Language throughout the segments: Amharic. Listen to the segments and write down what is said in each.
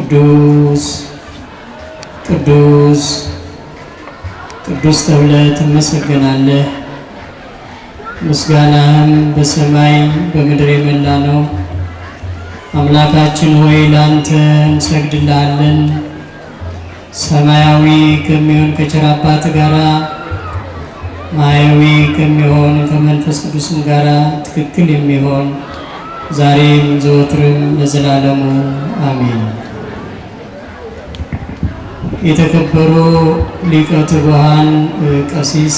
ቅዱስ ቅዱስ ቅዱስ ተብለህ ትመሰገናለህ። ምስጋናህም በሰማይ በምድር የሞላ ነው። አምላካችን ሆይ ላንተ እንሰግድልሃለን። ሰማያዊ ከሚሆን ከቸር አባት ጋራ ማያዊ ከሚሆን ከመንፈስ ቅዱስም ጋራ ትክክል የሚሆን ዛሬም ዘወትርም ለዘላለሙ አሜን። የተከበሩ ሊቀ ትጉሃን ቀሲስ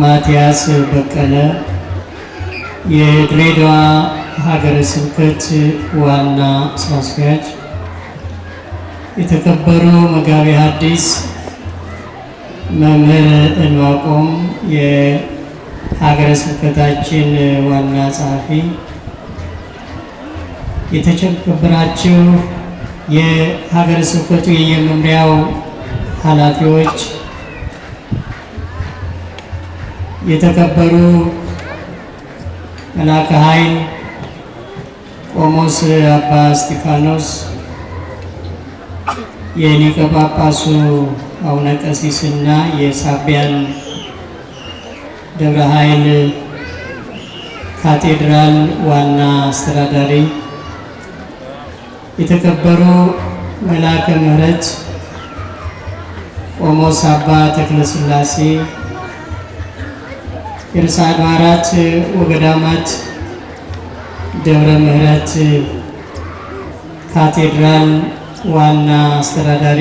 ማቲያስ በቀለ የድሬዳዋ ሀገረ ስብከት ዋና ስራ አስኪያጅ፣ የተከበሩ መጋቤ ሐዲስ መምህር እንባቆም የሀገረ ስብከታችን ዋና ጸሐፊ፣ የተከበራችሁ የሀገረ ስብከቱ የየመምሪያው ኃላፊዎች፣ የተከበሩ መላከ ኃይል ቆሞስ አባ እስጢፋኖስ፣ የሊቀ ጳጳሱ አቡነ ቀሲስና የሳቢያን ደብረ ኃይል ካቴድራል ዋና አስተዳዳሪ፣ የተከበሩ መላከ ምሕረት ቆሞስ አባ ተክለ ሥላሴ፣ የርዕሰ አድባራት ወገዳማት ደብረ ምሕረት ካቴድራል ዋና አስተዳዳሪ፣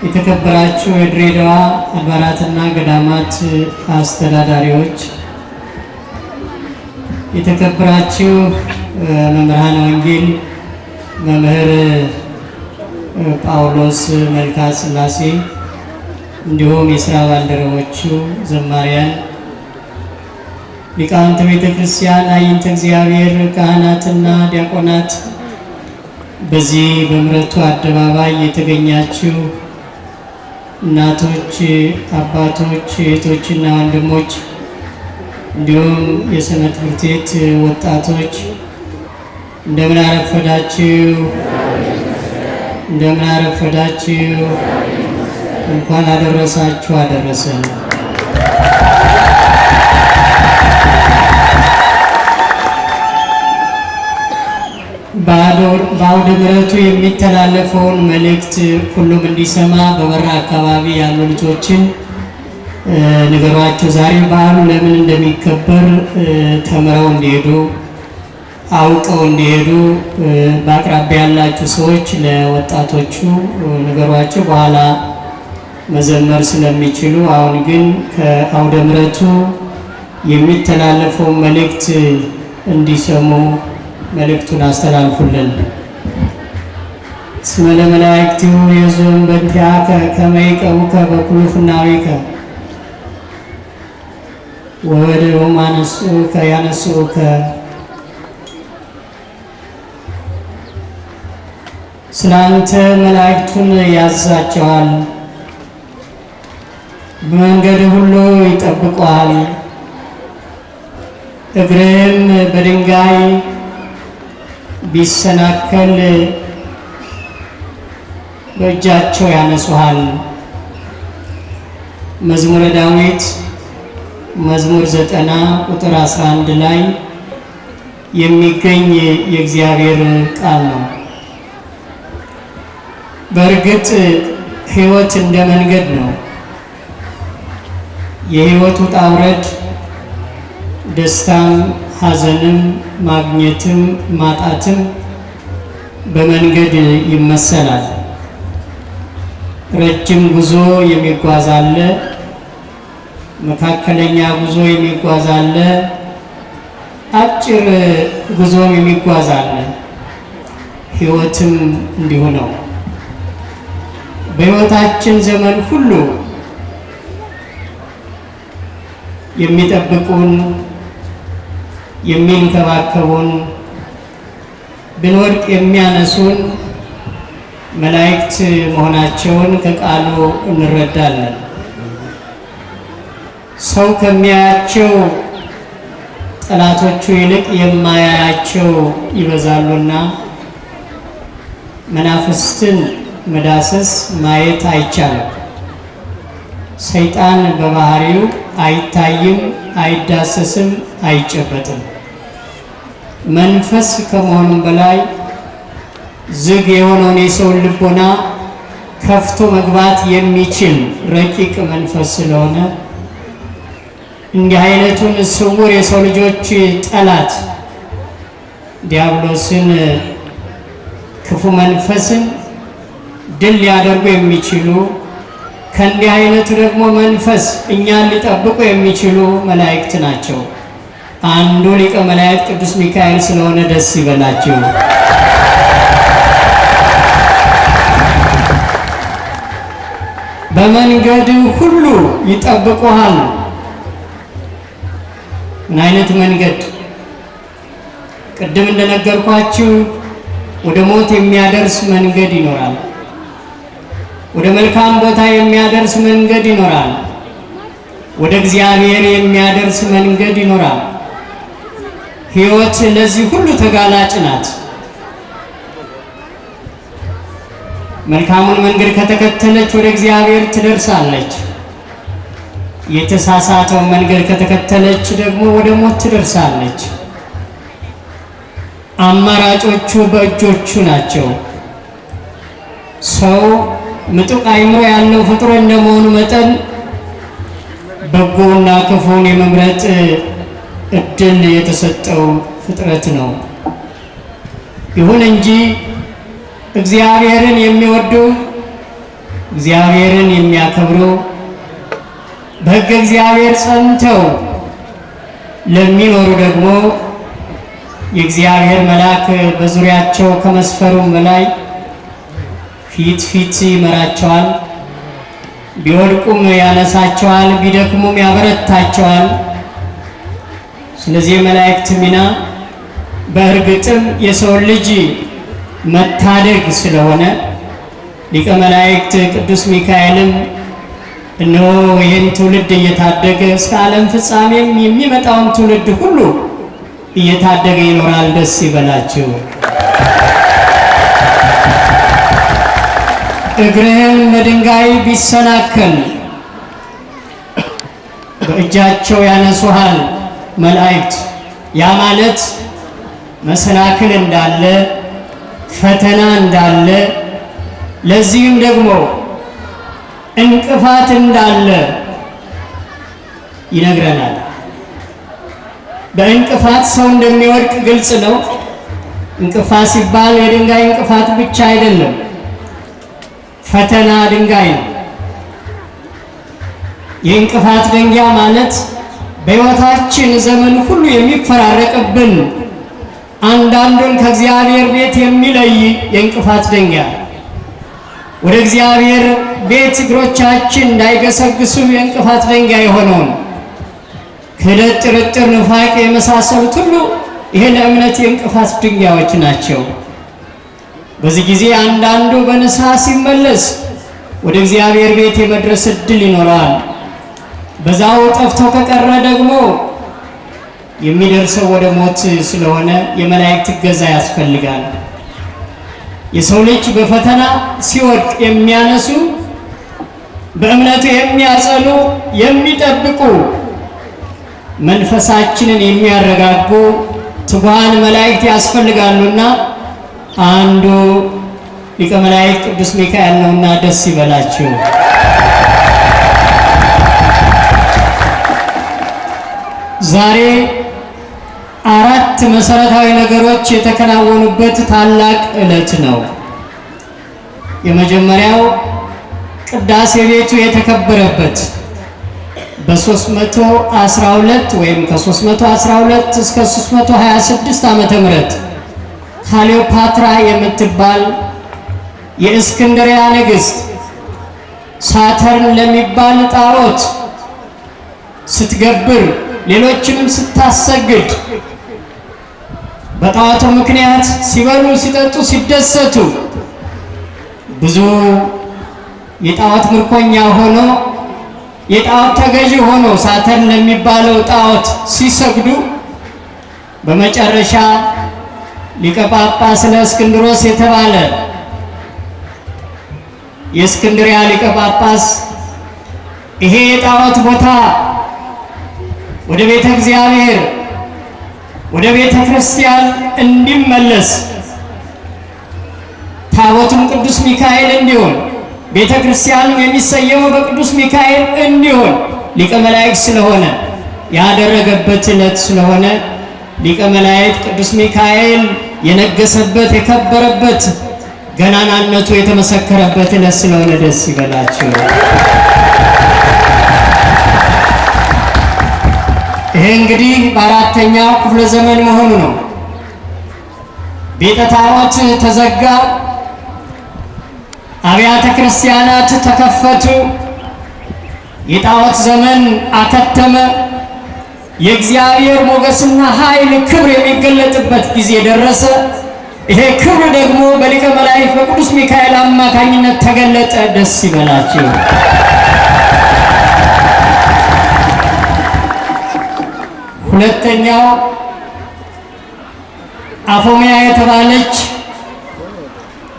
የተከበራችሁ የድሬዳዋ አድባራትና ገዳማት አስተዳዳሪዎች፣ የተከበራችሁ መምህራን ወንጌል መምህር ጳውሎስ መልካ ሥላሴ፣ እንዲሁም የሥራ ባልደረቦቹ ዘማሪያን፣ ሊቃውንተ ቤተ ክርስቲያን፣ አይንተ እግዚአብሔር፣ ካህናትና ዲያቆናት፣ በዚህ በምሕረቱ አደባባይ የተገኛችሁ እናቶች፣ አባቶች፣ እህቶችና ወንድሞች እንዲሁም የሰንበት ትምህርት ቤት ወጣቶች እንደምን አረፈዳችሁ? እንደምን አረፈዳችሁ? እንኳን አደረሳችሁ አደረሰን። በአውደ ምሕረቱ የሚተላለፈውን መልእክት ሁሉም እንዲሰማ በበራ አካባቢ ያሉ ልጆችን ንገሯቸው። ዛሬ በዓሉ ለምን እንደሚከበር ተምረው እንዲሄዱ አውቀው እንዲሄዱ በአቅራቢያ ያላችሁ ሰዎች ለወጣቶቹ ንገሯቸው፣ በኋላ መዘመር ስለሚችሉ። አሁን ግን ከአውደ ምሕረቱ የሚተላለፈውን መልእክት እንዲሰሙ መልእክቱን አስተላልፉልን። እስመ ለመላእክቲሁ የዞን በእንቲአከ ከመ ይቀቡከ በኩሉ ፍናዊከ ወወደውም አነሱከ ያነሱከ። ስላንተ መላእክቱን ያዛቸዋል፣ በመንገድ ሁሉ ይጠብቁሃል። እግርህም በድንጋይ ቢሰናከል በእጃቸው ያነሱሃል። መዝሙረ ዳዊት መዝሙር 90 ቁጥር 11 ላይ የሚገኝ የእግዚአብሔር ቃል ነው። በእርግጥ ሕይወት እንደ መንገድ ነው። የሕይወት ውጣ ውረድ ደስታም ሐዘንም ማግኘትም ማጣትም በመንገድ ይመሰላል። ረጅም ጉዞ የሚጓዝ አለ፣ መካከለኛ ጉዞ የሚጓዝ አለ፣ አጭር ጉዞም የሚጓዝ አለ። ሕይወትም እንዲሁ ነው። በሕይወታችን ዘመን ሁሉ የሚጠብቁን የሚንከባከቡን ብንወድቅ የሚያነሱን መላእክት መሆናቸውን ከቃሉ እንረዳለን። ሰው ከሚያያቸው ጠላቶቹ ይልቅ የማያያቸው ይበዛሉና መናፍስትን መዳሰስ ማየት አይቻልም። ሰይጣን በባህሪው አይታይም፣ አይዳሰስም፣ አይጨበጥም። መንፈስ ከመሆኑም በላይ ዝግ የሆነውን የሰውን ልቦና ከፍቶ መግባት የሚችል ረቂቅ መንፈስ ስለሆነ እንዲህ አይነቱን ስውር የሰው ልጆች ጠላት ዲያብሎስን ክፉ መንፈስን ድል ሊያደርጉ የሚችሉ ከእንዲህ አይነቱ ደግሞ መንፈስ እኛን ሊጠብቁ የሚችሉ መላእክት ናቸው። አንዱ ሊቀ መላእክት ቅዱስ ሚካኤል ስለሆነ ደስ ይበላችሁ። በመንገድ ሁሉ ይጠብቁሃል። ምን አይነት መንገድ? ቅድም እንደነገርኳችሁ ወደ ሞት የሚያደርስ መንገድ ይኖራል። ወደ መልካም ቦታ የሚያደርስ መንገድ ይኖራል። ወደ እግዚአብሔር የሚያደርስ መንገድ ይኖራል። ሕይወት ለዚህ ሁሉ ተጋላጭ ናት። መልካሙን መንገድ ከተከተለች ወደ እግዚአብሔር ትደርሳለች። የተሳሳተውን መንገድ ከተከተለች ደግሞ ወደ ሞት ትደርሳለች። አማራጮቹ በእጆቹ ናቸው። ሰው ምጡቅ አእምሮ ያለው ፍጡር እንደመሆኑ መጠን በጎና ክፉን የመምረጥ እድል የተሰጠው ፍጥረት ነው። ይሁን እንጂ እግዚአብሔርን የሚወዱ እግዚአብሔርን የሚያከብሩ በሕገ እግዚአብሔር ጸንተው ለሚኖሩ ደግሞ የእግዚአብሔር መልአክ በዙሪያቸው ከመስፈሩም በላይ ፊት ይመራቸዋል። ቢወድቁም ያነሳቸዋል፣ ቢደክሙም ያበረታቸዋል። ስለዚህ የመላእክት ሚና በእርግጥም የሰው ልጅ መታደግ ስለሆነ ሊቀ መላእክት ቅዱስ ሚካኤልም እነሆ ይህን ትውልድ እየታደገ እስከ ዓለም ፍጻሜም የሚመጣውን ትውልድ ሁሉ እየታደገ ይኖራል። ደስ ይበላችሁ። እግርህን በድንጋይ ቢሰናከል በእጃቸው ያነሱሃል መላእክት። ያ ማለት መሰናክል እንዳለ ፈተና እንዳለ ለዚህም ደግሞ እንቅፋት እንዳለ ይነግረናል። በእንቅፋት ሰው እንደሚወድቅ ግልጽ ነው። እንቅፋት ሲባል የድንጋይ እንቅፋት ብቻ አይደለም፣ ፈተና ድንጋይ ነው። የእንቅፋት ድንጋይ ማለት በሕይወታችን ዘመን ሁሉ የሚፈራረቅብን አንዳንዱን ከእግዚአብሔር ቤት የሚለይ የእንቅፋት ድንጋይ፣ ወደ እግዚአብሔር ቤት እግሮቻችን እንዳይገሰግሱ የእንቅፋት ድንጋይ የሆነውን ክህደት፣ ጥርጥር፣ ንፋቅ የመሳሰሉት ሁሉ ይሄ ለእምነት የእንቅፋት ድንጋዮች ናቸው። በዚህ ጊዜ አንዳንዱ በንስሐ ሲመለስ ወደ እግዚአብሔር ቤት የመድረስ እድል ይኖረዋል። በዛው ጠፍቶ ከቀረ ደግሞ የሚደርሰው ወደ ሞት ስለሆነ የመላእክት እገዛ ያስፈልጋል። የሰው ልጅ በፈተና ሲወድቅ የሚያነሱ፣ በእምነቱ የሚያጸኑ፣ የሚጠብቁ፣ መንፈሳችንን የሚያረጋጉ ትጉሃን መላእክት ያስፈልጋሉና አንዱ ሊቀ መላእክት ቅዱስ ሚካኤል ነውና ደስ ይበላችሁ። ዛሬ አራት መሰረታዊ ነገሮች የተከናወኑበት ታላቅ ዕለት ነው። የመጀመሪያው ቅዳሴ ቤቱ የተከበረበት በ312 ወይም ከ312 እስከ 326 ዓመተ ምህረት ክሊዮፓትራ የምትባል የእስክንድርያ ንግሥት ሳተርን ለሚባል ጣዖት ስትገብር ሌሎችንም ስታሰግድ በጣዖቱ ምክንያት ሲበሉ፣ ሲጠጡ፣ ሲደሰቱ ብዙ የጣዖት ምርኮኛ ሆኖ የጣዖት ተገዢ ሆኖ ሳተርን ለሚባለው ጣዖት ሲሰግዱ በመጨረሻ ሊቀ ጳጳስ ለእስክንድሮስ የተባለ የእስክንድርያ ሊቀ ጳጳስ ይሄ የጣዖት ቦታ ወደ ቤተ እግዚአብሔር ወደ ቤተ ክርስቲያን እንዲመለስ ታቦቱም ቅዱስ ሚካኤል እንዲሆን ቤተ ክርስቲያኑ የሚሰየመው በቅዱስ ሚካኤል እንዲሆን ሊቀ መላእክት ስለሆነ ያደረገበት ዕለት ስለሆነ ሊቀ መላእክት ቅዱስ ሚካኤል የነገሰበት የከበረበት ገናናነቱ የተመሰከረበት ዕለት ስለሆነ ደስ ይበላችሁ። ይሄ እንግዲህ በአራተኛው ክፍለ ዘመን መሆኑ ነው። ቤተ ጣዖት ተዘጋ፣ አብያተ ክርስቲያናት ተከፈቱ፣ የጣዖት ዘመን አከተመ። የእግዚአብሔር ሞገስና ኃይል ክብር የሚገለጥበት ጊዜ ደረሰ። ይሄ ክብር ደግሞ በሊቀ መላእክት በቅዱስ ሚካኤል አማካኝነት ተገለጠ። ደስ ይበላችሁ። ሁለተኛው አፎሚያ የተባለች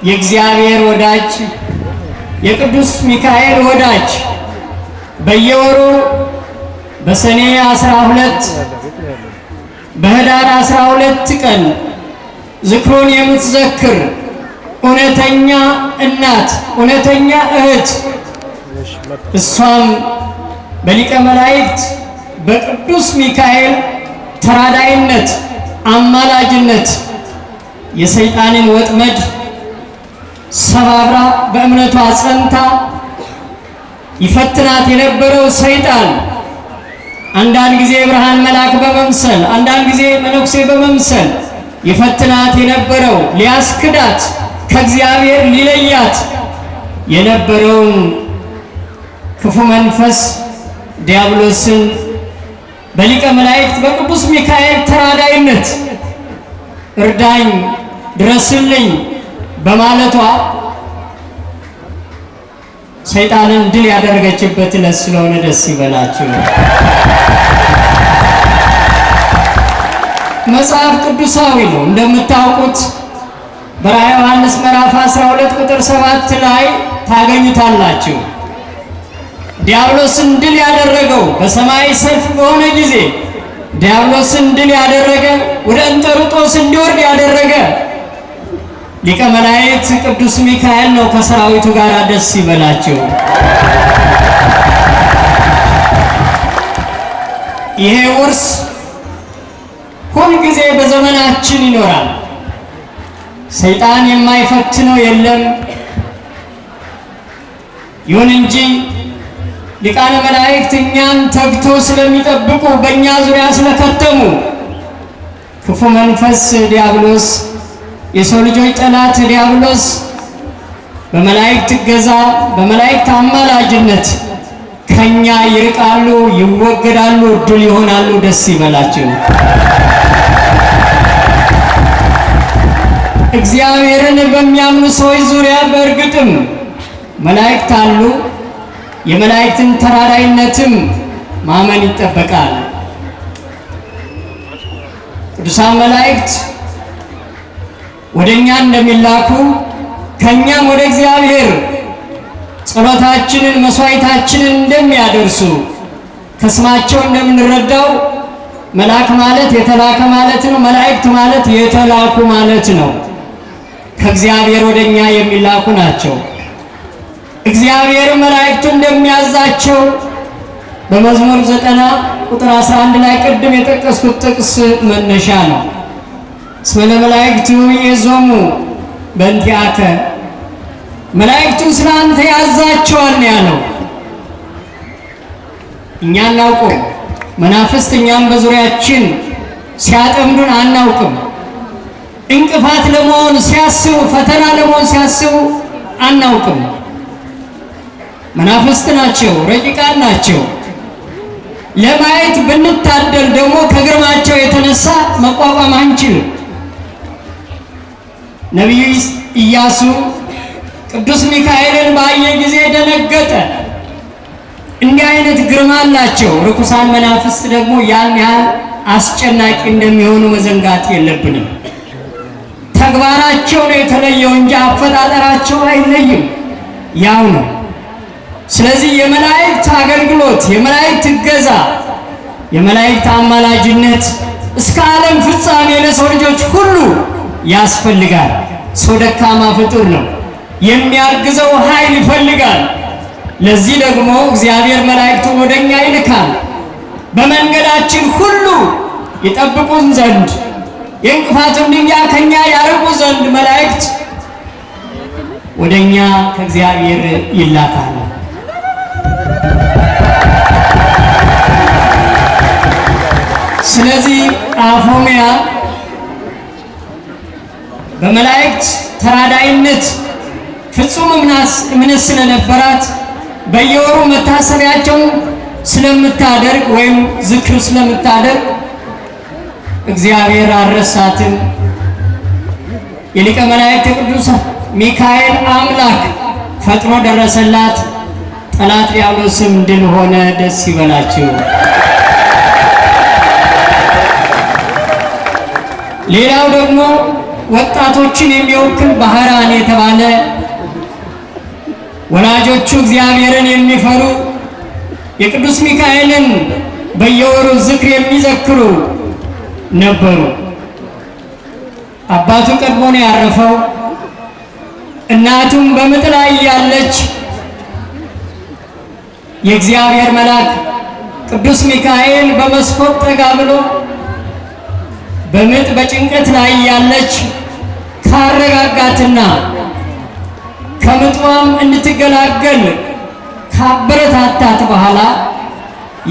የእግዚአብሔር ወዳጅ የቅዱስ ሚካኤል ወዳጅ በየወሩ በሰኔ 12 በህዳር 12 ቀን ዝክሩን የምትዘክር እውነተኛ እናት እውነተኛ እህት እሷም በሊቀ መላእክት በቅዱስ ሚካኤል ተራዳይነት አማላጅነት የሰይጣንን ወጥመድ ሰባብራ በእምነቷ ጸንታ ይፈትናት የነበረው ሰይጣን አንዳንድ ጊዜ ብርሃን መልአክ በመምሰል አንዳንድ ጊዜ መነኩሴ በመምሰል ይፈትናት የነበረው ሊያስክዳት ከእግዚአብሔር ሊለያት የነበረውን ክፉ መንፈስ ዲያብሎስን በሊቀ መላእክት በቅዱስ ሚካኤል ተራዳይነት እርዳኝ ድረስልኝ በማለቷ ሰይጣንን ድል ያደረገችበት ዕለት ስለሆነ ደስ ይበላችሁ። መጽሐፍ ቅዱሳዊ ነው። እንደምታውቁት በራዕየ ዮሐንስ ምዕራፍ 12 ቁጥር 7 ላይ ታገኙታላችሁ። ዲያብሎስን ድል ያደረገው በሰማይ ሰልፍ በሆነ ጊዜ ዲያብሎስን ድል ያደረገ ወደ እንጠርጦስ እንዲወርድ ያደረገ ሊቀ መላእክት ቅዱስ ሚካኤል ነው ከሰራዊቱ ጋር። ደስ ይበላችሁ። ይሄ ውርስ ሁልጊዜ በዘመናችን ይኖራል። ሰይጣን የማይፈትነው የለም። ይሁን እንጂ ሊቃነ መላእክት እኛን ተግቶ ስለሚጠብቁ በእኛ ዙሪያ ስለከተሙ ክፉ መንፈስ ዲያብሎስ የሰው ልጆች ጠላት ዲያብሎስ በመላእክት እገዛ በመላእክት አማላጅነት ከኛ ይርቃሉ፣ ይወገዳሉ፣ ድል ይሆናሉ። ደስ ይበላችሁ። እግዚአብሔርን በሚያምኑ ሰዎች ዙሪያ በእርግጥም መላእክት አሉ። የመላእክትን ተራዳይነትም ማመን ይጠበቃል። ቅዱሳን መላእክት ወደኛ እንደሚላኩ ከኛም ወደ እግዚአብሔር ጸሎታችንን መስዋዕታችንን እንደሚያደርሱ ከስማቸው እንደምንረዳው መልአክ ማለት የተላከ ማለት ነው። መላእክት ማለት የተላኩ ማለት ነው። ከእግዚአብሔር ወደኛ የሚላኩ ናቸው። እግዚአብሔር መላእክቱ እንደሚያዛቸው በመዝሙር 90 ቁጥር 11 ላይ ቅድም የጠቀስኩት ጥቅስ መነሻ ነው። እስመ ለመላእክቱ ይእዜሙ በእንቲአከ መላእክቱ ስላንተ ያዛቸዋል ነው ያለው። እኛ አናውቅም። መናፍስት እኛም በዙሪያችን ሲያጠምዱን አናውቅም። እንቅፋት ለመሆን ሲያስቡ ፈተና ለመሆን ሲያስቡ አናውቅም። መናፍስት ናቸው፣ ረቂቃን ናቸው። ለማየት ብንታደል ደግሞ ከግርማቸው የተነሳ መቋቋም አንችልም። ነቢዩ ኢያሱ ቅዱስ ሚካኤልን ባየ ጊዜ ደነገጠ። እንዲህ አይነት ግርማ አላቸው። ርኩሳን መናፍስት ደግሞ ያን ያህል አስጨናቂ እንደሚሆኑ መዘንጋት የለብንም። ተግባራቸው ነው የተለየው እንጂ አፈጣጠራቸው አይለይም። ያው ነው። ስለዚህ የመላእክት አገልግሎት፣ የመላእክት እገዛ፣ የመላእክት አማላጅነት እስከ ዓለም ፍጻሜ ለሰው ልጆች ሁሉ ያስፈልጋል። ሰው ደካማ ፍጡር ነው፣ የሚያግዘው ኃይል ይፈልጋል። ለዚህ ደግሞ እግዚአብሔር መላእክቱን ወደኛ ይልካል፣ በመንገዳችን ሁሉ ይጠብቁን ዘንድ፣ የእንቅፋቱን ድንጋይ ከኛ ያርቁ ዘንድ መላእክት ወደኛ ከእግዚአብሔር ይላካል። ስለዚህ አፎምያ በመላእክት ተራዳይነት ፍጹም እምነት ስለነበራት በየወሩ መታሰቢያቸውን ስለምታደርግ ወይም ዝክር ስለምታደርግ እግዚአብሔር አልረሳትም። የሊቀ መላእክት ቅዱስ ሚካኤል አምላክ ፈጥኖ ደረሰላት። ጠላት ዲያብሎስም ድል ሆነ። ደስ ይበላችሁ። ሌላው ደግሞ ወጣቶችን የሚወክል ባህራን የተባለ ወላጆቹ እግዚአብሔርን የሚፈሩ የቅዱስ ሚካኤልን በየወሩ ዝክር የሚዘክሩ ነበሩ። አባቱ ቀድሞ ነው ያረፈው። እናቱም በምጥ ላይ ያለች የእግዚአብሔር መልአክ ቅዱስ ሚካኤል በመስኮት ጠጋ ብሎ በምጥ በጭንቀት ላይ ያለች ካረጋጋትና ከምጧም እንድትገላገል ካበረታታት በኋላ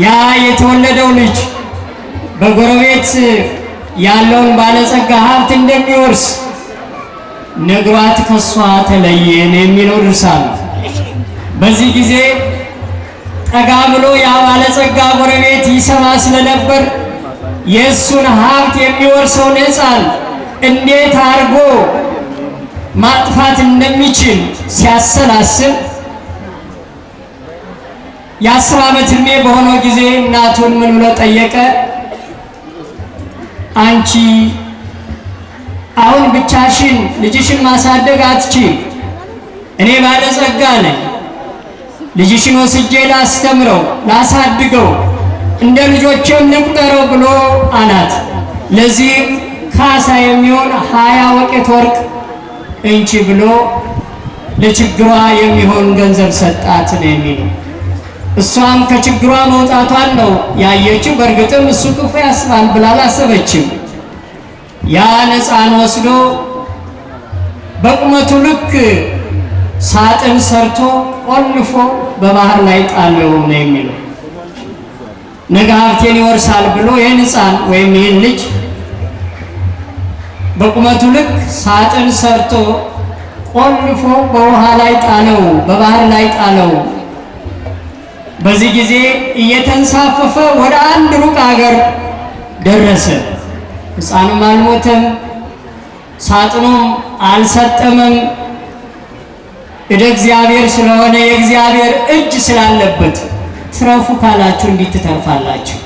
ያ የተወለደው ልጅ በጎረቤት ያለውን ባለጸጋ ሀብት እንደሚወርስ ነግሯት ከሷ ተለየን የሚለው ድርሳን። በዚህ ጊዜ ጠጋ ብሎ ያ ባለጸጋ ጎረቤት ይሰማ ስለነበር የእሱን ሀብት የሚወርሰውን ሕፃን እንዴት አድርጎ ማጥፋት እንደሚችል ሲያሰላስል የ10 ዓመት ዕድሜ በሆነው ጊዜ እናቱን ምን ብሎ ጠየቀ? አንቺ አሁን ብቻሽን ልጅሽን ማሳደግ አትችይም፣ እኔ ባለጸጋ ነኝ፣ ልጅሽን ወስጄ ላስተምረው ላሳድገው እንደ ልጆቼም ልቁጠረው ብሎ አላት። ለዚህ ካሳ የሚሆን 20 ወቄት ወርቅ እንቺ ብሎ ለችግሯ የሚሆን ገንዘብ ሰጣት ነው የሚለው። እሷም ከችግሯ መውጣቷን ነው ያየችው። በእርግጥም እሱ ክፉ ያስባል ብላ አላሰበችም። ያን ሕፃን ወስዶ በቁመቱ ልክ ሳጥን ሰርቶ ቆልፎ በባህር ላይ ጣለው ነው የሚለው። ነገ ሀብቴን ይወርሳል ብሎ ይህን ሕፃን ወይም ይህን ልጅ በቁመቱ ልክ ሳጥን ሰርቶ ቆልፎ በውሃ ላይ ጣለው፣ በባህር ላይ ጣለው። በዚህ ጊዜ እየተንሳፈፈ ወደ አንድ ሩቅ ሀገር ደረሰ። ሕፃኑም አልሞተም፣ ሳጥኑም አልሰጠመም። እደ እግዚአብሔር ስለሆነ የእግዚአብሔር እጅ ስላለበት ትረፉ ካላችሁ እንዲህ ትተርፋላችሁ፣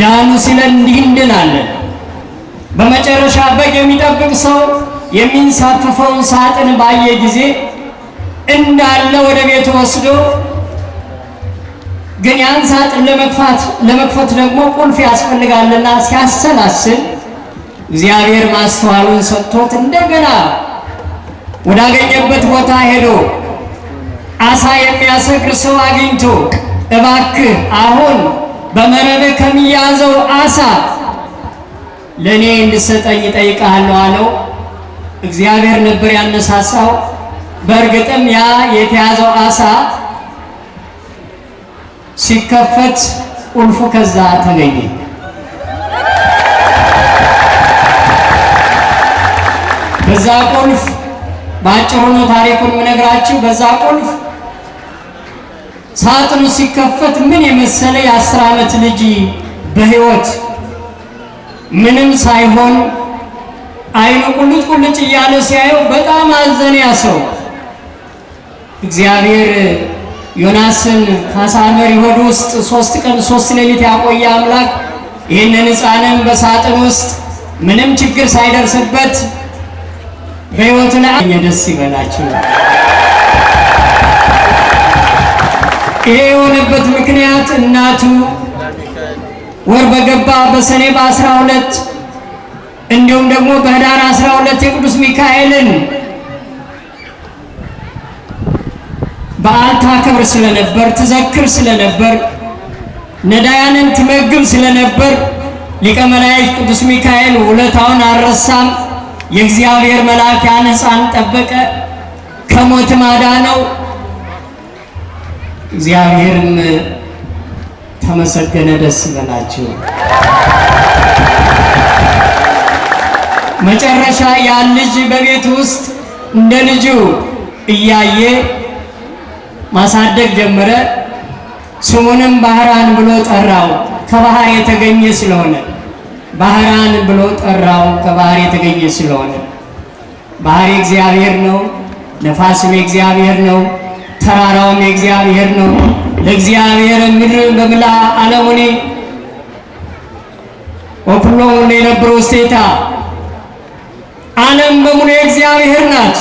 ዳኑ ሲለን እንዲህ እንድናለን። በመጨረሻ በግ የሚጠብቅ ሰው የሚንሳፈፈውን ሳጥን ባየ ጊዜ እንዳለ ወደ ቤቱ ወስዶ ግን ያን ሳጥን ለመክፈት ደግሞ ቁልፍ ያስፈልጋልና ሲያሰላስል እግዚአብሔር ማስተዋሉን ሰጥቶት እንደገና ወዳገኘበት ቦታ ሄዶ አሳ የሚያሰግር ሰው አግኝቶ እባክህ አሁን በመረብ ከሚያዘው አሳ ለኔ እንድሰጠኝ እጠይቅሃለሁ አለው። እግዚአብሔር ነበር ያነሳሳው። በእርግጥም ያ የተያዘው አሳ ሲከፈት ቁልፉ ከዛ ተገኘ። በዛ ቁልፍ ባጭሩ ነው ታሪኩን የምነግራችሁ። በዛ ቁልፍ ሳጥኑ ሲከፈት ምን የመሰለ የ10 ዓመት ልጅ በሕይወት ምንም ሳይሆን አይኑ ቁልጭ ቁልጭ እያለ ሲያየው በጣም አዘነ። ያ ሰው እግዚአብሔር ዮናስን ከዓሣ አንበሪ ሆድ ውስጥ 3 ቀን 3 ሌሊት ያቆየ አምላክ ይህንን ሕፃንን በሳጥን ውስጥ ምንም ችግር ሳይደርስበት በሕይወቱ ላይ ደስ ይበላችሁ። ይሄ የሆነበት ምክንያት እናቱ ወር በገባ በሰኔ በ12 እንዲሁም ደግሞ በህዳር 12 የቅዱስ ሚካኤልን በዓል ታከብር ስለነበር ትዘክር ስለነበር ነዳያንን ትመግብ ስለነበር ሊቀ መላእክት ቅዱስ ሚካኤል ውለታውን አልረሳም። የእግዚአብሔር መልአክ ያን ሕፃን ጠበቀ፣ ከሞትም አዳነው። እግዚአብሔርም ተመሰገነ። ደስ ይበላችሁ። መጨረሻ ያን ልጅ በቤት ውስጥ እንደ ልጁ እያየ ማሳደግ ጀመረ። ስሙንም ባህራን ብሎ ጠራው፣ ከባህር የተገኘ ስለሆነ ባህራን ብሎ ጠራው፣ ከባህር የተገኘ ስለሆነ። ባህር የእግዚአብሔር ነው፣ ነፋስም የእግዚአብሔር ነው፣ ተራራውም የእግዚአብሔር ነው። ለእግዚአብሔር ምድር በምላ ዓለሙኒ ወኩሎሙ ለነብሩ ውስቴታ፣ ዓለም በሙሉ የእግዚአብሔር ናት።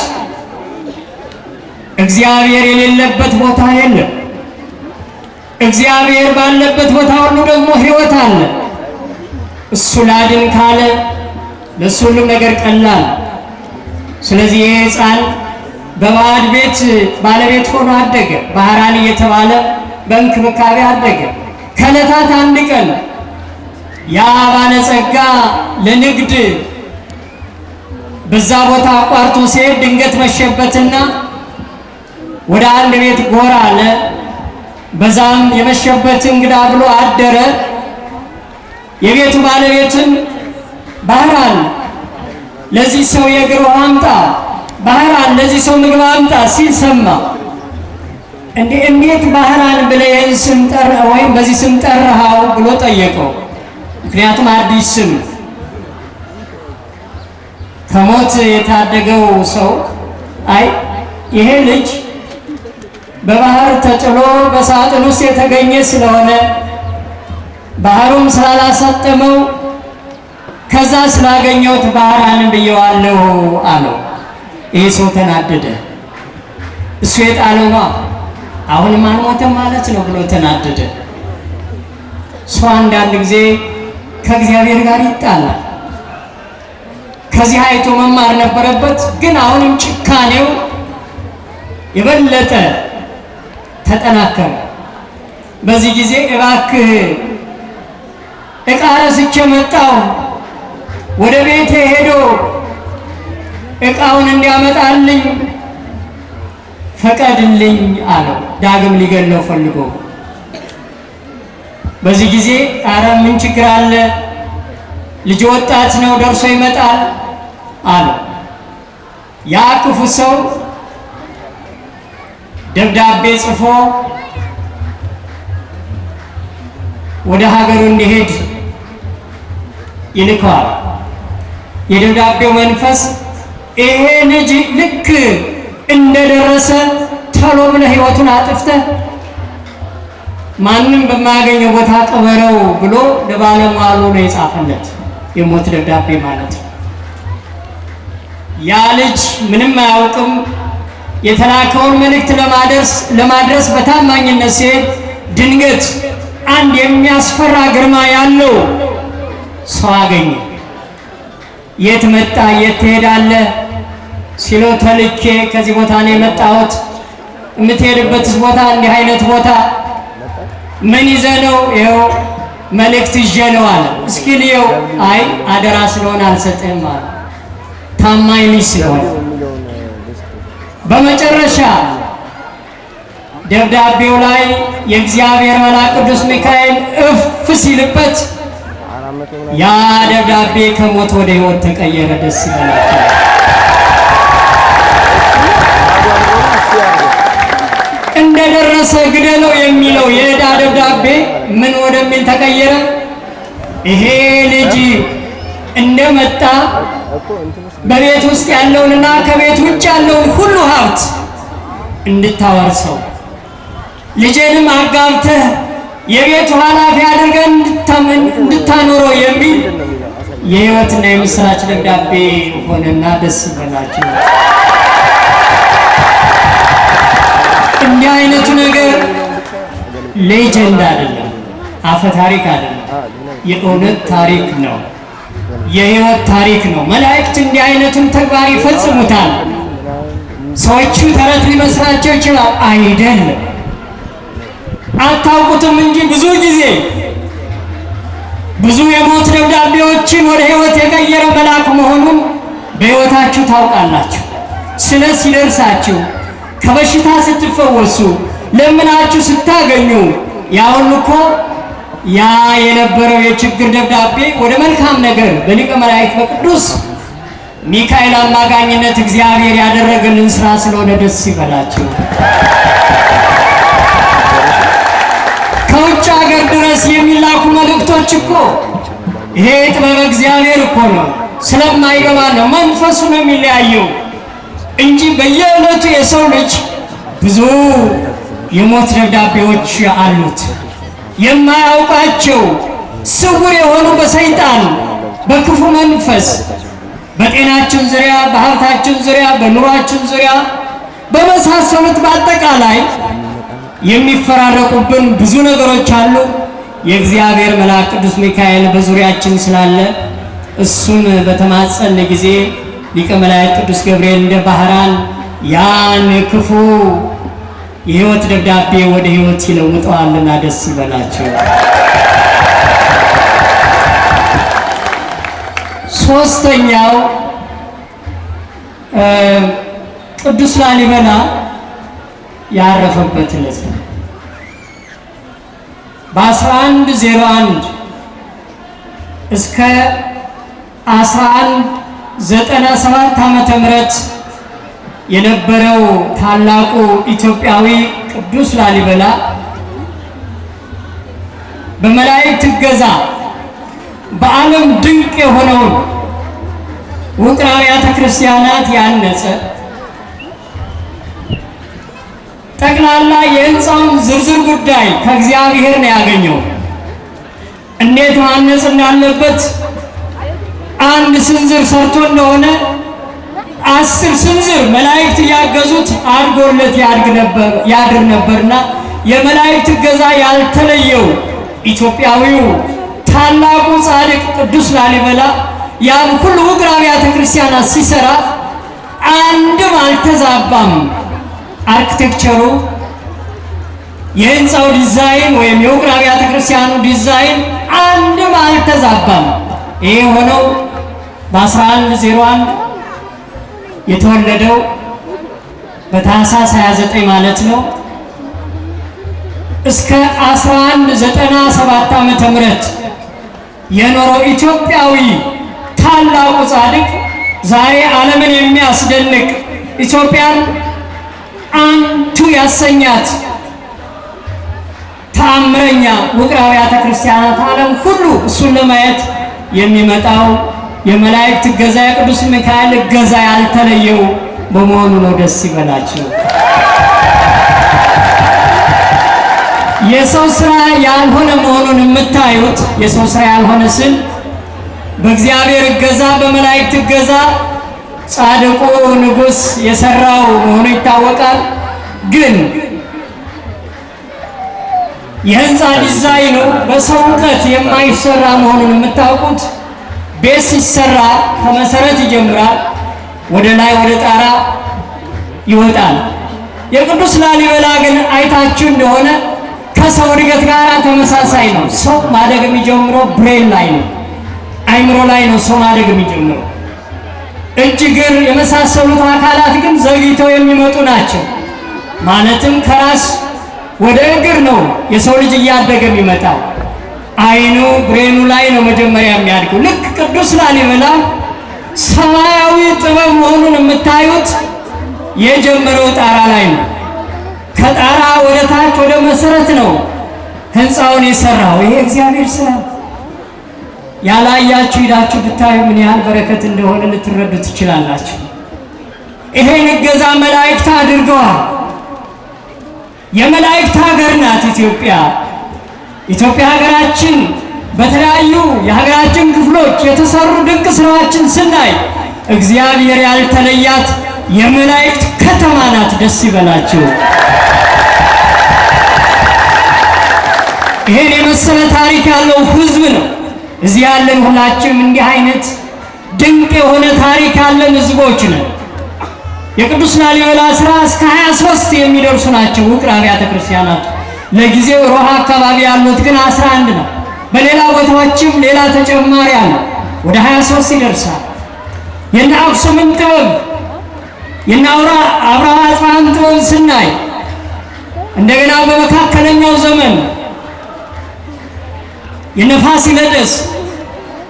እግዚአብሔር የሌለበት ቦታ የለም። እግዚአብሔር ባለበት ቦታ ሁሉ ደግሞ ሕይወት አለ። እሱ ላድን ካለ ለእሱ ሁሉም ነገር ቀላል። ስለዚህ ይህ ሕፃን በባዕድ ቤት ባለቤት ሆኖ አደገ። ባህራን እየተባለ በእንክብካቤ አደገ። ከዕለታት አንድ ቀን ያ ባለጸጋ ለንግድ በዛ ቦታ አቋርጦ ሲሄድ ድንገት መሸበትና ወደ አንድ ቤት ጎራ አለ። በዛም የመሸበት እንግዳ ብሎ አደረ። የቤቱ ባለቤትን ባህራን ለዚህ ሰው የእግር ውሃ አምጣ፣ ባህራን ለዚህ ሰው ምግብ አምጣ ሲል ሰማ። እንዴት ባህራን ብለህ ይህን ስም ጠራህ ወይም በዚህ ስም ጠራኸው ብሎ ጠየቀው። ምክንያቱም አዲስ ስም ከሞት የታደገው ሰው አይ ይሄ ልጅ በባህር ተጥሎ በሳጥን ውስጥ የተገኘ ስለሆነ ባህሩም ስላላሰጠመው ከዛ ስላገኘሁት ባህራን ብየዋለሁ አለው። ይሄ ሰው ተናደደ። እሱ የጣለው ነው፣ አሁንም አልሞተም ማለት ነው ብሎ ተናደደ። ሰው አንዳንድ ጊዜ ከእግዚአብሔር ጋር ይጣላል። ከዚህ አይቶ መማር ነበረበት፣ ግን አሁንም ጭካኔው የበለጠ ተጠናከረ። በዚህ ጊዜ እባክህ ዕቃ ረስቼ መጣሁ፣ ወደ ቤቴ ሄዶ ዕቃውን እንዲያመጣልኝ ፈቀድልኝ አለው። ዳግም ሊገለው ፈልጎ በዚህ ጊዜ ኧረ ምን ችግር አለ፣ ልጅ ወጣት ነው፣ ደርሶ ይመጣል አለው። ያ ክፉ ሰው ደብዳቤ ጽፎ ወደ ሀገሩ እንዲሄድ ይልከዋል። የደብዳቤው መንፈስ ይሄ ልጅ ልክ እንደደረሰ ቶሎ ብለህ ሕይወቱን አጥፍተህ ማንም በማያገኘው ቦታ ቅበረው ብሎ ለባለሟሉ ነው የጻፈለት፣ የሞት ደብዳቤ ማለት ነው። ያ ልጅ ምንም አያውቅም። የተላከውን መልእክት ለማድረስ በታማኝነት ሲሄድ ድንገት አንድ የሚያስፈራ ግርማ ያለው ሰው አገኘ። የት መጣ? የት ትሄዳለህ ሲለው ተልኬ ከዚህ ቦታ ነው የመጣሁት። የምትሄድበትስ ቦታ እንዲህ አይነት ቦታ። ምን ይዘህ ነው? ይኸው መልእክት ይዤ ነው አለ። እስኪ ልየው። አይ አደራ ስለሆነ አልሰጥህም አለ። ታማኝ ልጅ ስለሆነ በመጨረሻ ደብዳቤው ላይ የእግዚአብሔር መልአክ ቅዱስ ሚካኤል እፍ ሲልበት ያ ደብዳቤ ከሞት ወደ ሕይወት ተቀየረ። ደስ ይበላችሁ። እንደደረሰ ግደለው የሚለው የዕዳ ደብዳቤ ምን ወደሚል ተቀየረ? ይሄ ልጅ እንደመጣ በቤት ውስጥ ያለውንና ከቤት ውጭ ያለውን ሁሉ ሀብት እንድታወርሰው፣ ልጄንም አጋብተህ የቤቱ ኃላፊ አድርገህ እንድታኖረው የሚል የሕይወትና የምስራች ደብዳቤ ሆነና ደስ ይበላችሁ። እንዲህ አይነቱ ነገር ሌጀንድ አይደለም፣ አፈ ታሪክ አይደለም፣ የእውነት ታሪክ ነው፣ የህይወት ታሪክ ነው። መላእክት እንዲህ አይነቱን ተግባር ይፈጽሙታል። ሰዎቹ ተረት ሊመስላቸው ይችላል፣ አይደለም። አታውቁትም እንጂ ብዙ ጊዜ ብዙ የሞት ደብዳቤዎችን ወደ ህይወት የቀየረ መልአክ መሆኑን በህይወታችሁ ታውቃላችሁ። ስለት ሲደርሳችሁ፣ ከበሽታ ስትፈወሱ፣ ለምናችሁ ስታገኙ ያ ሁሉ እኮ ያ የነበረው የችግር ደብዳቤ ወደ መልካም ነገር በሊቀ መላእክት በቅዱስ ሚካኤል አማካኝነት እግዚአብሔር ያደረገልን ስራ ስለሆነ ደስ ይበላችሁ። ከውጭ ሀገር ድረስ የሚላኩ መልእክቶች እኮ ይሄ ጥበብ እግዚአብሔር እኮ ነው፣ ስለማይገባ ነው። መንፈሱ ነው የሚለያየው እንጂ በየዕለቱ የሰው ልጅ ብዙ የሞት ደብዳቤዎች አሉት። የማያውቃቸው ስውር የሆኑ በሰይጣን በክፉ መንፈስ በጤናችን ዙሪያ፣ በሀብታችን ዙሪያ፣ በኑሯችን ዙሪያ በመሳሰሉት በአጠቃላይ የሚፈራረቁብን ብዙ ነገሮች አሉ። የእግዚአብሔር መልአክ ቅዱስ ሚካኤል በዙሪያችን ስላለ እሱን በተማጸን ጊዜ ሊቀ መላእክት ቅዱስ ገብርኤል እንደ ባህራን ያን ክፉ የህይወት ደብዳቤ ወደ ህይወት ይለውጠዋልና ደስ ይበላቸው። ሶስተኛው ቅዱስ ላሊበላ ያረፈበት ዕለት ነው። በ1101 እስከ 1197 ዓመተ ምህረት የነበረው ታላቁ ኢትዮጵያዊ ቅዱስ ላሊበላ በመላእክት እገዛ በዓለም ድንቅ የሆነውን ውቅር አብያተ ክርስቲያናት ያነጸ ጠቅላላ የህንፃውን ዝርዝር ጉዳይ ከእግዚአብሔር ነው ያገኘው። እንዴት ማነጽ እንዳለበት አንድ ስንዝር ሰርቶ እንደሆነ 10 ስንዝር መላእክት ያገዙት አድጎለት ያድር ነበርና የመላእክት እገዛ ያልተለየው ኢትዮጵያዊው ታላቁ ጻድቅ ቅዱስ ላሊበላ ያን ሁሉ ውቅር አብያተ ክርስቲያናት ሲሰራ አንድም አልተዛባም። አርኪቴክቸሩ የህንፃው ዲዛይን ወይም የውቅር አብያተ ክርስቲያኑ ዲዛይን አንድም አልተዛባም። ይሄ ሆነው በ1101 የተወለደው በታኅሳስ 29 ማለት ነው እስከ 1197 ዓመተ ምህረት የኖረው ኢትዮጵያዊ ታላቁ ጻድቅ ዛሬ ዓለምን የሚያስደንቅ ኢትዮጵያን አንቱ ያሰኛት ተአምረኛ ውቅር አብያተ ክርስቲያናት ዓለም ሁሉ እሱን ለማየት የሚመጣው የመላእክት እገዛ የቅዱስ ሚካኤል እገዛ ያልተለየው በመሆኑ ነው። ደስ ይበላቸው። የሰው ስራ ያልሆነ መሆኑን የምታዩት የሰው ስራ ያልሆነ ስል በእግዚአብሔር እገዛ በመላእክት እገዛ ጻድቁ ንጉሥ የሰራው መሆኑ ይታወቃል። ግን የህንፃ ዲዛይኑ በሰው እውቀት የማይሰራ መሆኑን የምታውቁት ቤት ሲሰራ ከመሰረት ይጀምራል፣ ወደ ላይ ወደ ጣራ ይወጣል። የቅዱስ ላሊበላ ግን አይታችሁ እንደሆነ ከሰው እድገት ጋር ተመሳሳይ ነው። ሰው ማደግ የሚጀምረው ብሬን ላይ ነው፣ አይምሮ ላይ ነው ሰው ማደግ የሚጀምረው። እጅ፣ እግር የመሳሰሉት አካላት ግን ዘግይተው የሚመጡ ናቸው። ማለትም ከራስ ወደ እግር ነው የሰው ልጅ እያደገ የሚመጣው። አይኑ ብሬኑ ላይ ነው መጀመሪያ የሚያድገው። ልክ ቅዱስ ላሊበላ ሰማያዊ ጥበብ መሆኑን የምታዩት የጀመረው ጣራ ላይ ነው። ከጣራ ወደ ታች ወደ መሰረት ነው ህንፃውን የሰራው። ይሄ እግዚአብሔር ስራ ያላያችሁ ሂዳችሁ ብታዩ ምን ያህል በረከት እንደሆነ ልትረዱ ትችላላችሁ። ይሄን እገዛ መላእክት አድርገዋል። የመላእክት ሀገር ናት ኢትዮጵያ። ኢትዮጵያ ሀገራችን በተለያዩ የሀገራችን ክፍሎች የተሰሩ ድንቅ ስራዎችን ስናይ እግዚአብሔር ያልተለያት የመላእክት ከተማ ናት። ደስ ይበላችሁ። ይሄን የመሰለ ታሪክ ያለው ህዝብ ነው። እዚህ ያለን ሁላችንም እንዲህ አይነት ድንቅ የሆነ ታሪክ ያለን ህዝቦች ነን። የቅዱስ ላሊበላ ስራ እስከ 23 የሚደርሱ ናቸው ውቅር አብያተ ክርስቲያናት። ለጊዜው ሮሃ አካባቢ ያሉት ግን 11 ነው። በሌላ ቦታዎችም ሌላ ተጨማሪ አለ፣ ወደ 23 ይደርሳል። የነ አክሱምን ጥበብ የነ አብርሃ አጽብሃን ጥበብ ስናይ እንደገና በመካከለኛው ዘመን የነ ፋሲለደስ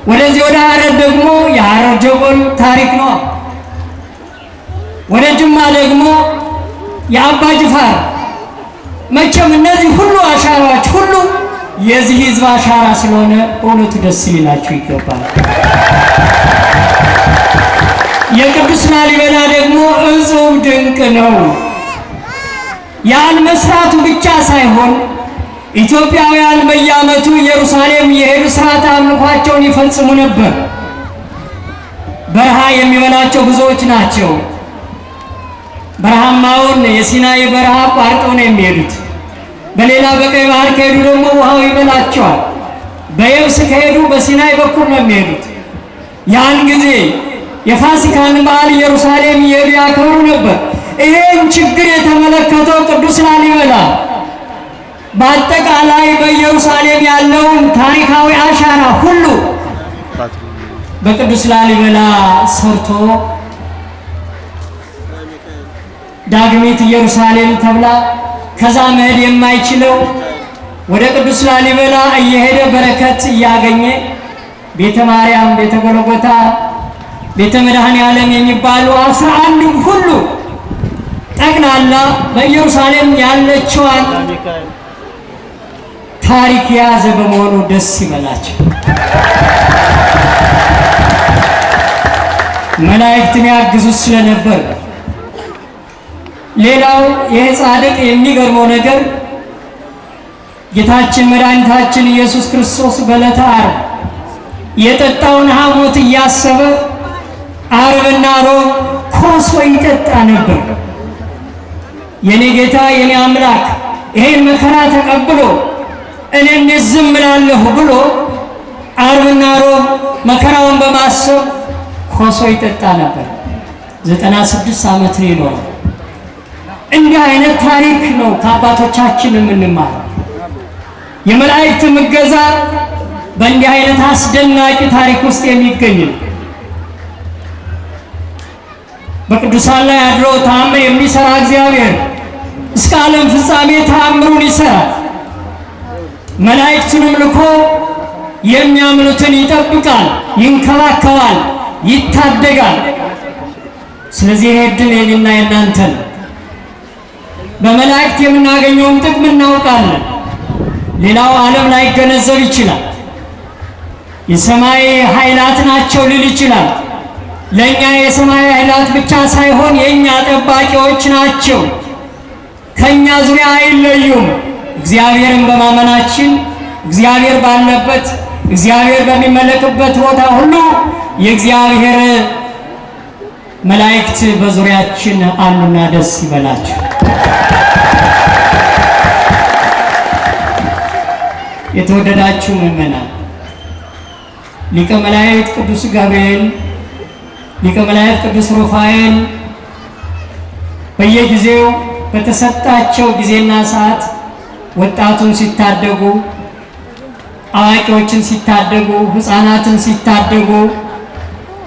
ወደዚህ ወደ ሐረር ደግሞ የሐረር ጀጎል ታሪክ ነው። ወደ ጅማ ደግሞ የአባ ጅፋር። መቼም እነዚህ ሁሉ አሻራዎች ሁሉ የዚህ ህዝብ አሻራ ስለሆነ እውነቱ ደስ ሊላችሁ ይገባል። የቅዱስ ላሊበላ ደግሞ እጹብ ድንቅ ነው። ያን መስራቱ ብቻ ሳይሆን ኢትዮጵያውያን በየዓመቱ ኢየሩሳሌም የሄዱ ሥርዓተ አምልኳቸውን ይፈጽሙ ነበር። በረሃ የሚበላቸው ብዙዎች ናቸው። በረሃማውን የሲናይ በረሃ አቋርጠው ነው የሚሄዱት። በሌላ በቀይ ባህር ከሄዱ ደግሞ ውሃው ይበላቸዋል። በየብስ ከሄዱ በሲናይ በኩል ነው የሚሄዱት። ያን ጊዜ የፋሲካን በዓል ኢየሩሳሌም እየሄዱ ያከብሩ ነበር። ይሄን ችግር የተመለከተው ቅዱስ ላሊበላ በአጠቃላይ በኢየሩሳሌም ያለውን ታሪካዊ አሻራ ሁሉ በቅዱስ ላሊበላ ሰርቶ ዳግሚት ኢየሩሳሌም ተብላ ከዛ መሄድ የማይችለው ወደ ቅዱስ ላሊበላ እየሄደ በረከት እያገኘ ቤተ ማርያም፣ ቤተ ጎልጎታ፣ ቤተ መድኃኔ ዓለም የሚባሉ 11 ሁሉ ጠቅላላ በኢየሩሳሌም ያለችዋን ታሪክ የያዘ በመሆኑ ደስ ይበላቸው። መላእክትን ያግዙት ስለነበር። ሌላው ይሄ ጻድቅ የሚገርመው ነገር ጌታችን መድኃኒታችን ኢየሱስ ክርስቶስ በዕለተ ዓርብ የጠጣውን ሐሞት እያሰበ ዓርብና ሮብ ኮሶ ይጠጣ ነበር። የኔ ጌታ የኔ አምላክ ይሄን መከራ ተቀብሎ እኔ እንዴት ዝም እላለሁ ብሎ ዓርብና ሮብ መከራውን በማሰብ ኮሶ ይጠጣ ነበር። 96 ዓመት ነው የኖረው። እንዲህ አይነት ታሪክ ነው ከአባቶቻችን የምንማረው። የመላእክት እገዛ በእንዲህ አይነት አስደናቂ ታሪክ ውስጥ የሚገኝ ነው። በቅዱሳን ላይ አድሮ ተአምር የሚሰራ እግዚአብሔር እስከ ዓለም ፍጻሜ ተአምሩን ይሰራል። መላእክቱንም ልኮ የሚያምኑትን ይጠብቃል፣ ይንከባከባል፣ ይታደጋል። ስለዚህ ይሄ ዕድል የኔና የናንተ ነው። በመላእክት የምናገኘውን ጥቅም እናውቃለን። ሌላው ዓለም ላይ ገነዘብ ይችላል። የሰማይ ኃይላት ናቸው ሊል ይችላል። ለኛ የሰማይ ኃይላት ብቻ ሳይሆን የኛ ጠባቂዎች ናቸው። ከኛ ዙሪያ አይለዩም። እግዚአብሔርን በማመናችን እግዚአብሔር ባለበት እግዚአብሔር በሚመለክበት ቦታ ሁሉ የእግዚአብሔር መላእክት በዙሪያችን አሉና ደስ ይበላቸው። የተወደዳችሁ ምእመናን፣ ሊቀ መላእክት ቅዱስ ገብርኤል፣ ሊቀ መላእክት ቅዱስ ሩፋኤል በየጊዜው በተሰጣቸው ጊዜና ሰዓት ወጣቱን ሲታደጉ፣ አዋቂዎችን ሲታደጉ፣ ሕፃናትን ሲታደጉ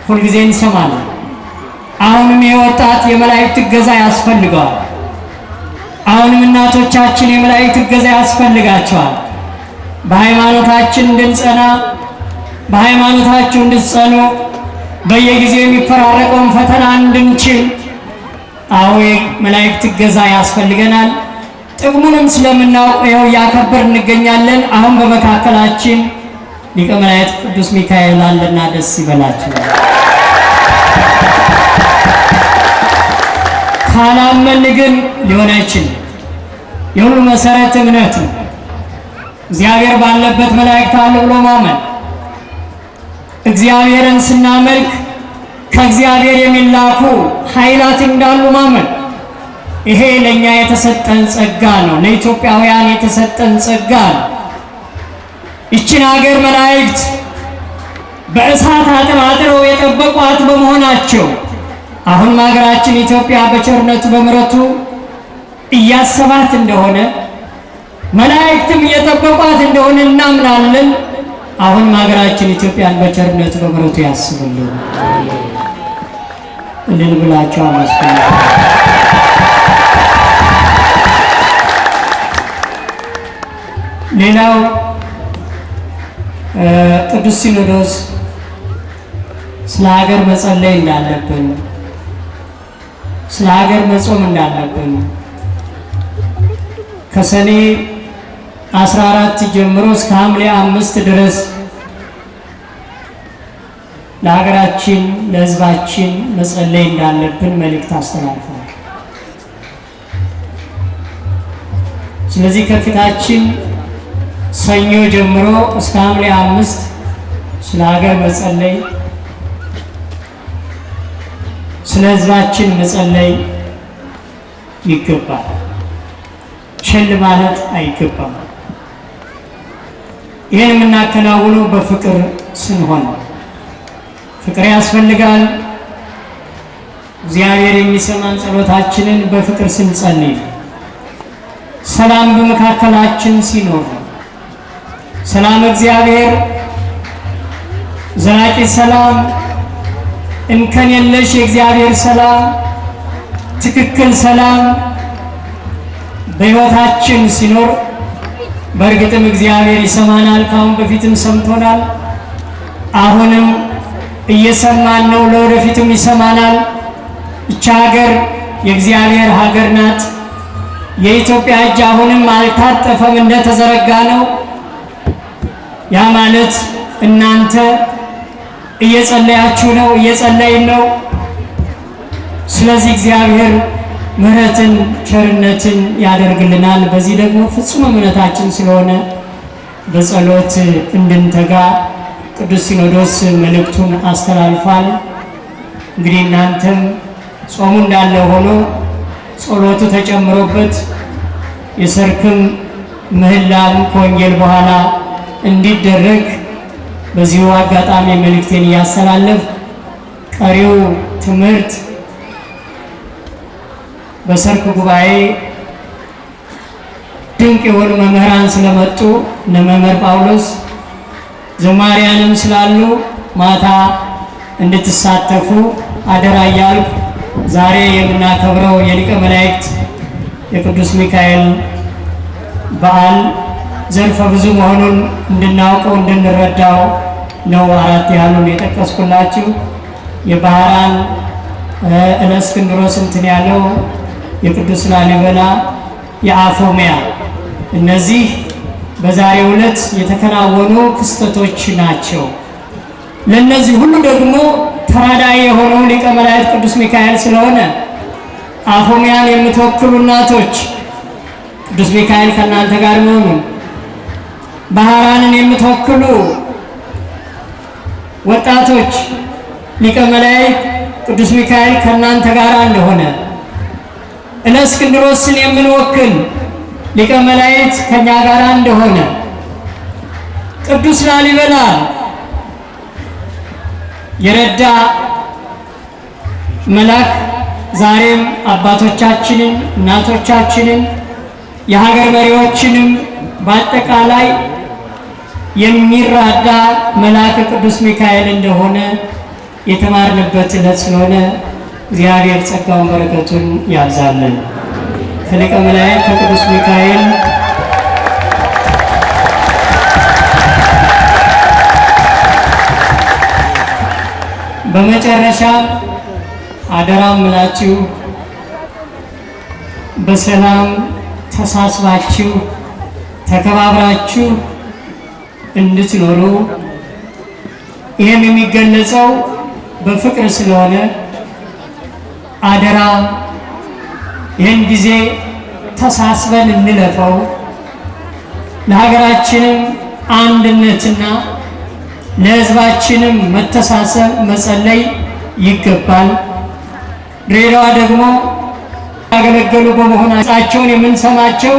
ሁልጊዜ እንሰማለን። አሁንም የወጣት የመላእክት እገዛ ያስፈልገዋል። አሁንም እናቶቻችን የመላእክት እገዛ ያስፈልጋቸዋል። በሃይማኖታችን እንድንጸና፣ በሃይማኖታችሁ እንድትጸኑ፣ በየጊዜው የሚፈራረቀውን ፈተና እንድንችል አዎ የመላእክት እገዛ ያስፈልገናል። ጥቅሙንም ስለምናውቅ ይኸው እያከበር እንገኛለን። አሁን በመካከላችን ሊቀ መላእክት ቅዱስ ሚካኤል አለና ደስ ይበላችሁ። ካላመን ግን ሊሆን አይችልም። የሁሉ መሰረት እምነት ነው። እግዚአብሔር ባለበት መላእክት አለ ብሎ ማመን፣ እግዚአብሔርን ስናመልክ ከእግዚአብሔር የሚላኩ ኃይላት እንዳሉ ማመን፣ ይሄ ለኛ የተሰጠን ጸጋ ነው። ለኢትዮጵያውያን የተሰጠን ጸጋ ነው። ይችን ሀገር መላእክት በእሳት አጥረው የጠበቋት በመሆናቸው አሁን ሀገራችን ኢትዮጵያ በቸርነቱ በምሕረቱ እያሰባት እንደሆነ መላእክትም እየጠበቋት እንደሆነ እናምናለን። አሁን ሀገራችን ኢትዮጵያን በቸርነቱ በምሕረቱ ያስብልን። እልል ብላችሁ አመስግኑ። ሌላው ቅዱስ ሲኖዶስ ስለ ሀገር መጸለይ እንዳለብን፣ ስለ ሀገር መጾም እንዳለብን ከሰኔ 14 ጀምሮ እስከ ሐምሌ 5 ድረስ ለሀገራችን ለሕዝባችን መጸለይ እንዳለብን መልእክት አስተላልፈዋል። ስለዚህ ከፊታችን ሰኞ ጀምሮ እስከ ሐምሌ 5 ስለ ሀገር መጸለይ፣ ስለ ሕዝባችን መጸለይ ይገባል። ቸል ማለት አይገባም። ይህን የምናከናውነው በፍቅር ስንሆን፣ ፍቅር ያስፈልጋል። እግዚአብሔር የሚሰማን ጸሎታችንን በፍቅር ስንጸልይ፣ ሰላም በመካከላችን ሲኖር፣ ሰላም እግዚአብሔር ዘላቂ ሰላም፣ እንከን የለሽ የእግዚአብሔር ሰላም፣ ትክክል ሰላም በሕይወታችን ሲኖር በእርግጥም እግዚአብሔር ይሰማናል። ካሁን በፊትም ሰምቶናል፣ አሁንም እየሰማን ነው፣ ለወደፊትም ይሰማናል። ይህች ሀገር የእግዚአብሔር ሀገር ናት። የኢትዮጵያ እጅ አሁንም አልታጠፈም፣ እንደተዘረጋ ነው። ያ ማለት እናንተ እየጸለያችሁ ነው፣ እየጸለይን ነው። ስለዚህ እግዚአብሔር ምሕረትን ቸርነትን ያደርግልናል። በዚህ ደግሞ ፍጹም እምነታችን ስለሆነ በጸሎት እንድንተጋ ቅዱስ ሲኖዶስ መልእክቱን አስተላልፏል። እንግዲህ እናንተም ጾሙ እንዳለ ሆኖ ጸሎቱ ተጨምሮበት የሰርክም ምህላም ከወንጌል በኋላ እንዲደረግ በዚሁ አጋጣሚ መልእክቴን እያስተላለፍ ቀሪው ትምህርት በሰርክ ጉባኤ ድንቅ የሆኑ መምህራን ስለመጡ እነ መምህር ጳውሎስ ዘማሪያንም ስላሉ ማታ እንድትሳተፉ አደራ እያልኩ ዛሬ የምናከብረው የሊቀ መላእክት የቅዱስ ሚካኤል በዓል ዘርፈ ብዙ መሆኑን እንድናውቀው እንድንረዳው ነው። አራት ያሉን የጠቀስኩላችሁ የባህራን እለእስክንድሮስ እንትን ያለው የቅዱስ ላሊበላ የአፎሚያ እነዚህ በዛሬው ዕለት የተከናወኑ ክስተቶች ናቸው። ለነዚህ ሁሉ ደግሞ ተራዳኢ የሆነው ሊቀ መላእክት ቅዱስ ሚካኤል ስለሆነ አፎሚያን የምትወክሉ እናቶች ቅዱስ ሚካኤል ከእናንተ ጋር መሆኑን፣ ባህራንን የምትወክሉ ወጣቶች ሊቀ መላእክት ቅዱስ ሚካኤል ከእናንተ ጋር እንደሆነ፣ እለእስክንድሮስን የምንወክል ሊቀ መላእክት ከኛ ጋር እንደሆነ፣ ቅዱስ ላሊበላ የረዳ መልአክ ዛሬም አባቶቻችንን እናቶቻችንን የሀገር መሪዎችንም በአጠቃላይ የሚራዳ መልአክ ቅዱስ ሚካኤል እንደሆነ የተማርንበት ዕለት ስለሆነ እግዚአብሔር ጸጋውን በረከቱን ያብዛልን። ከሊቀ መላእክት ከቅዱስ ሚካኤል በመጨረሻ አደራም ምላችሁ በሰላም ተሳስባችሁ ተከባብራችሁ እንድትኖሩ፣ ይህም የሚገለጸው በፍቅር ስለሆነ አደራ ይህን ጊዜ ተሳስበን እንለፈው። ለሀገራችንም አንድነትና ለሕዝባችንም መተሳሰብ መጸለይ ይገባል። ድሬዳዋ ደግሞ ያገለገሉ በመሆናቸውን የምንሰማቸው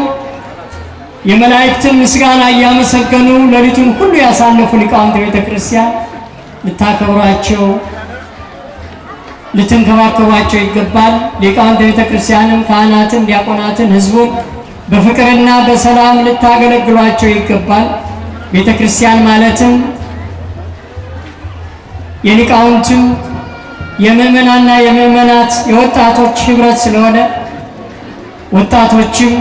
የመላእክትን ምስጋና እያመሰገኑ ሌሊቱን ሁሉ ያሳለፉ ሊቃውንተ ቤተ ክርስቲያን ልታከብሯቸው ልትንከባከቧቸው ይገባል። ሊቃውንተ ቤተ ክርስቲያንም ካህናትን፣ ዲያቆናትን፣ ሕዝቡን በፍቅርና በሰላም ልታገለግሏቸው ይገባል። ቤተ ክርስቲያን ማለትም የሊቃውንቱ የምእመናንና የምእመናት የወጣቶች ህብረት ስለሆነ ወጣቶችም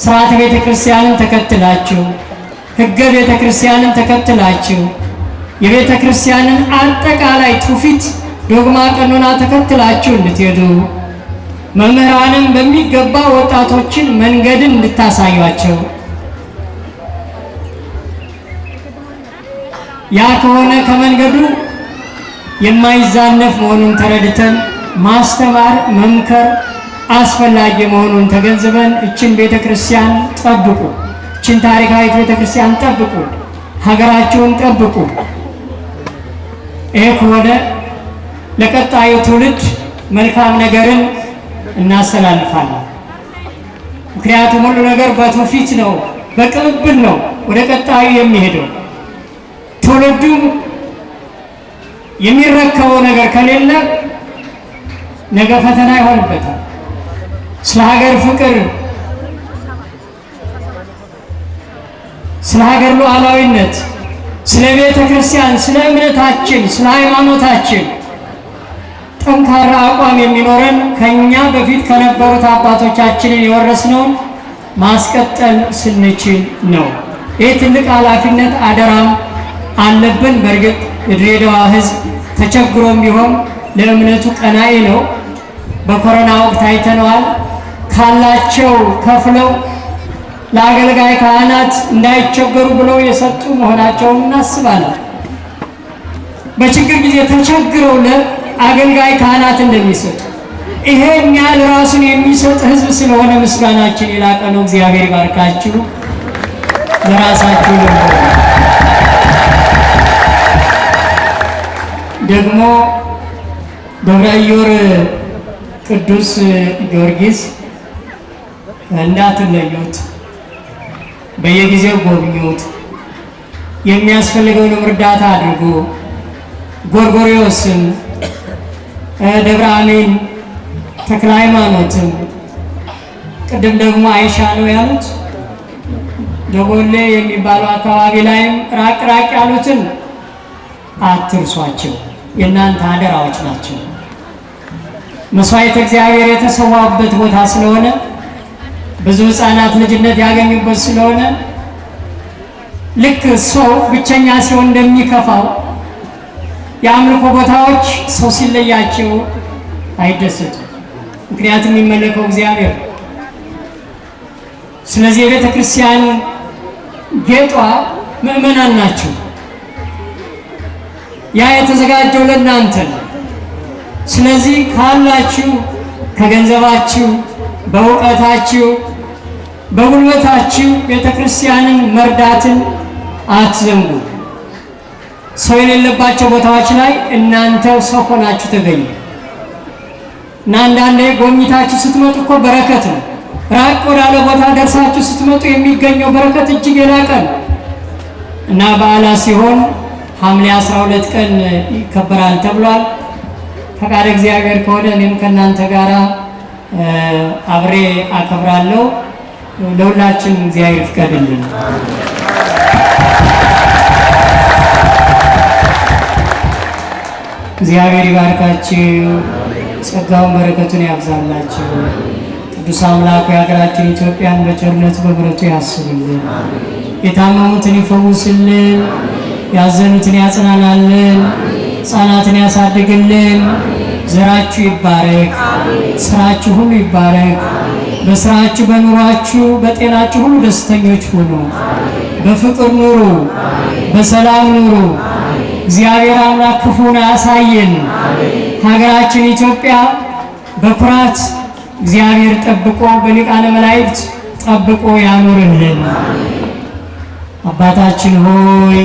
ሥርዓተ ቤተ ክርስቲያንን ተከትላችሁ ሕገ ቤተ ክርስቲያንን ተከትላችሁ የቤተ ክርስቲያንን አጠቃላይ ትውፊት ዶግማ ቀኖና ተከትላችሁ እንድትሄዱ መምህራንም በሚገባ ወጣቶችን መንገድን እንድታሳዩአቸው ያ ከሆነ ከመንገዱ የማይዛነፍ መሆኑን ተረድተን ማስተማር መምከር አስፈላጊ መሆኑን ተገንዝበን እችን ቤተ ክርስቲያን ጠብቁ፣ እችን ታሪካዊት ቤተ ክርስቲያን ጠብቁ፣ ሀገራችሁን ጠብቁ። ይሄ ከሆነ ለቀጣዩ ትውልድ መልካም ነገርን እናስተላልፋለን። ምክንያቱም ሁሉ ነገር በትውፊት ነው፣ በቅብብል ነው ወደ ቀጣዩ የሚሄደው። ትውልዱ የሚረከበው ነገር ከሌለ ነገ ፈተና ይሆንበታል። ስለ ሀገር ፍቅር፣ ስለ ሀገር ሉዓላዊነት፣ ስለ ቤተ ክርስቲያን፣ ስለ እምነታችን፣ ስለ ሃይማኖታችን ጠንካራ አቋም የሚኖረን ከኛ በፊት ከነበሩት አባቶቻችንን የወረስነውን ማስቀጠል ስንችል ነው። ይህ ትልቅ ኃላፊነት አደራም አለብን። በእርግጥ የድሬዳዋ ሕዝብ ተቸግሮም ቢሆን ለእምነቱ ቀናኢ ነው። በኮሮና ወቅት አይተነዋል። ካላቸው ከፍለው ለአገልጋይ ካህናት እንዳይቸገሩ ብለው የሰጡ መሆናቸውን እናስባለን። በችግር ጊዜ ተቸግረው ለአገልጋይ ካህናት እንደሚሰጡ ይሄን ያህል ራሱን የሚሰጥ ሕዝብ ስለሆነ ምስጋናችን የላቀ ነው። እግዚአብሔር ይባርካችሁ። ለራሳችሁ ደግሞ ደብረ ኢዮር ቅዱስ ጊዮርጊስ እንዳትለዩት፣ በየጊዜው ጎብኙት፣ የሚያስፈልገውን እርዳታ አድርጉ። ጎርጎርዮስም ደብረ አሜን ተክለ ሃይማኖትም ቅድም ደግሞ አይሻ ነው ያሉት ደጎሌ የሚባለው አካባቢ ላይም ራቅ ራቅ ያሉትን አትርሷቸው። የእናንተ አደራዎች ናቸው። መስዋዕተ እግዚአብሔር የተሰዋበት ቦታ ስለሆነ ብዙ ሕፃናት ልጅነት ያገኙበት ስለሆነ ልክ ሰው ብቸኛ ሲሆን እንደሚከፋው የአምልኮ ቦታዎች ሰው ሲለያቸው አይደሰቱም። ምክንያቱም የሚመለከው እግዚአብሔር። ስለዚህ የቤተ ክርስቲያን ጌጧ ምእመናን ናቸው። ያ የተዘጋጀው ለእናንተ ነው። ስለዚህ ካላችሁ ከገንዘባችሁ፣ በእውቀታችሁ፣ በጉልበታችሁ ቤተ ክርስቲያንን መርዳትን አትዘንጉ። ሰው የሌለባቸው ቦታዎች ላይ እናንተ ሰው ሆናችሁ ተገኙ እና አንዳንዴ ጎብኝታችሁ ስትመጡ እኮ በረከት ነው። ራቅ ወዳለ ቦታ ደርሳችሁ ስትመጡ የሚገኘው በረከት እጅግ የላቀ ነው እና በዓላት ሲሆን ሐምሌ 12 ቀን ይከበራል ተብሏል። ፈቃደ እግዚአብሔር ከሆነ እኔም ከእናንተ ጋር አብሬ አከብራለሁ። ለሁላችን እግዚአብሔር ይፍቀድልን። እግዚአብሔር ይባርካችሁ፣ ጸጋውን በረከቱን ያብዛላችሁ። ቅዱስ አምላኩ የሀገራችን ኢትዮጵያን በቸርነቱ በምሕረቱ ያስብልን፣ የታመሙትን ይፈውስልን፣ ያዘኑትን ያጽናናልን፣ ሕፃናትን ያሳድግልን። ዘራችሁ ይባረክ፣ ስራችሁ ሁሉ ይባረክ። በስራችሁ በኑሯችሁ በጤናችሁ ሁሉ ደስተኞች ሁኑ። በፍቅር ኑሩ፣ በሰላም ኑሩ። እግዚአብሔር አምላክ ክፉን አያሳየን። ሀገራችን ኢትዮጵያ በኩራት እግዚአብሔር ጠብቆ በሊቃነ መላእክት ጠብቆ ያኖርልን። አባታችን ሆይ